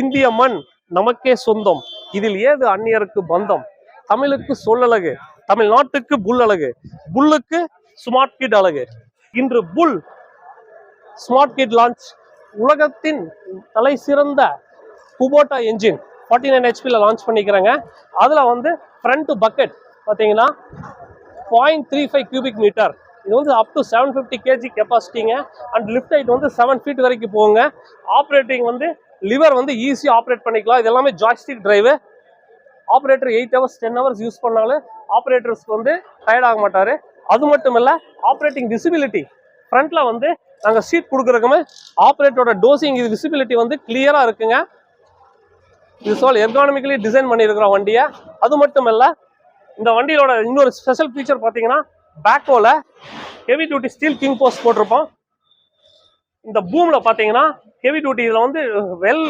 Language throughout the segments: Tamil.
இந்திய மண் நமக்கே சொந்தம், இதில் ஏது அந்நியருக்கு பந்தம். தமிழுக்கு சொல்லழகு, தமிழ்நாட்டுக்கு புல் அழகு, புல்லுக்கு ஸ்மார்ட் கிட் அழகு. இன்று புல் ஸ்மார்ட் கிட் லான்ச். உலகத்தின் தலை சிறந்த குபோட்டா என்ஜின் 49 HP லான்ச் பண்ணிக்கிறாங்க. அதில் வந்து ஃப்ரண்ட் பக்கெட் பார்த்தீங்கன்னா 0.35 cubic meter. இது வந்து அப் டு 750 kg கெப்பாசிட்டிங்க. அண்ட் லிஃப்ட் ஹைட் வந்து 7 feet வரைக்கும் போகுங்க. ஆப்ரேட்டிங் வந்து லிவர் வந்து ஈஸியாக ஆப்ரேட் பண்ணிக்கலாம். இது எல்லாமே joystick drive. Operator 8 hours 10 hours use பண்ணாலும் ஆப்ரேட்டர்ஸ்க்கு வந்து டயர்ட் ஆக மாட்டார். அது மட்டும் இல்லை, ஆப்ரேட்டிங் விசிபிலிட்டி ஃப்ரண்ட்ல வந்து நாங்கள் சீட் கொடுக்குறோமே, ஆப்ரேட்டரோட டோசிங் இது விசிபிலிட்டி வந்து கிளியராக இருக்குங்க. இது சோல் எர்கானமிக்கலி டிசைன் பண்ணியிருக்கிறோம் வண்டியை. அது மட்டும் இல்லை, இந்த வண்டியோட இன்னொரு ஸ்பெஷல் ஃபீச்சர் பார்த்தீங்கன்னா பேக்கோல heavy duty steel king post போட்டிருப்போம். இந்த பூமில் பார்த்தீங்கன்னா ஹெவி டியூட்டி இதில் வந்து well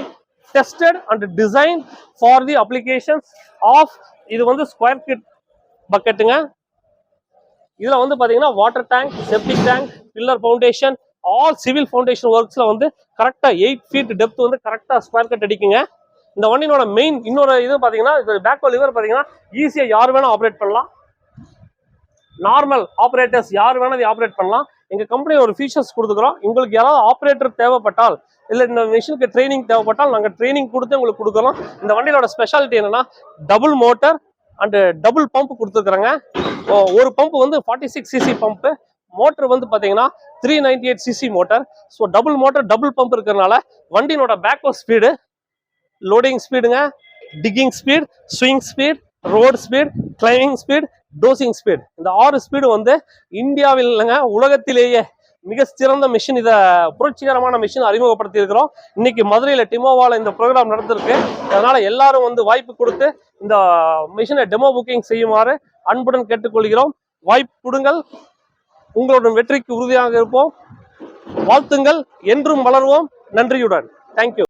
tested and design for the applications of. இது வந்து ஸ்கொயர் கிட் பக்கெட்டுங்க. இதில் வந்து பார்த்தீங்கன்னா water tank, septic tank, pillar foundation, all civil foundation ஒர்க்ஸில் வந்து கரெக்டாக 8 feet டெப்த் வந்து கரெக்டாக ஸ்கொயர் கட் அடிக்குங்க. இந்த வண்டியோட மெயின் இன்னொரு இது பார்த்தீங்கன்னா, இது பேக்கோ லிவர் பார்த்தீங்கன்னா ஈஸியாக யார் வேணால் ஆப்ரேட் பண்ணலாம். நார்மல் ஆப்ரேட்டர்ஸ் யார் வேணால் இதை ஆப்ரேட் பண்ணலாம். எங்கள் கம்பெனி ஒரு ஃபீச்சர்ஸ் கொடுத்துக்கிறோம். உங்களுக்கு யாராவது ஆப்ரேட்டர் தேவைப்பட்டால், இல்லை இந்த மிஷினுக்கு ட்ரைனிங் தேவைப்பட்டால் நாங்கள் ட்ரைனிங் கொடுத்து உங்களுக்கு கொடுக்குறோம். இந்த வண்டியோட ஸ்பெஷாலிட்டி என்னன்னா, double motor and double pump கொடுத்துருக்குறாங்க. ஒரு பம்ப் வந்து 46 cc பம்ப்பு, மோட்டர் வந்து பார்த்தீங்கன்னா 398 cc motor. So double motor double pump இருக்கிறதுனால வண்டியோட பேக்கோ ஸ்பீடு, லோடிங் ஸ்பீடுங்க, digging speed, swing speed, road speed, climbing speed, dozing speed, இந்த 6 ஸ்பீடு வந்து இந்தியாவில் இல்லைங்க, உலகத்திலேயே மிக சிறந்த மிஷின். இதை புரட்சிகரமான மிஷின் அறிமுகப்படுத்தி இருக்கிறோம். இன்னைக்கு மதுரையில் டிமோவாவில் இந்த ப்ரோக்ராம் நடந்திருக்கு. அதனால எல்லாரும் வந்து வாய்ப்பு கொடுத்து இந்த மிஷினை டெமோ புக்கிங் செய்யுமாறு அன்புடன் கேட்டுக்கொள்கிறோம். வாய்ப்பு கொடுங்கள், உங்களுடன் வெற்றிக்கு உறுதியாக இருப்போம். வாழ்த்துங்கள், என்றும் வளர்வோம். நன்றியுடன். தேங்க்யூ.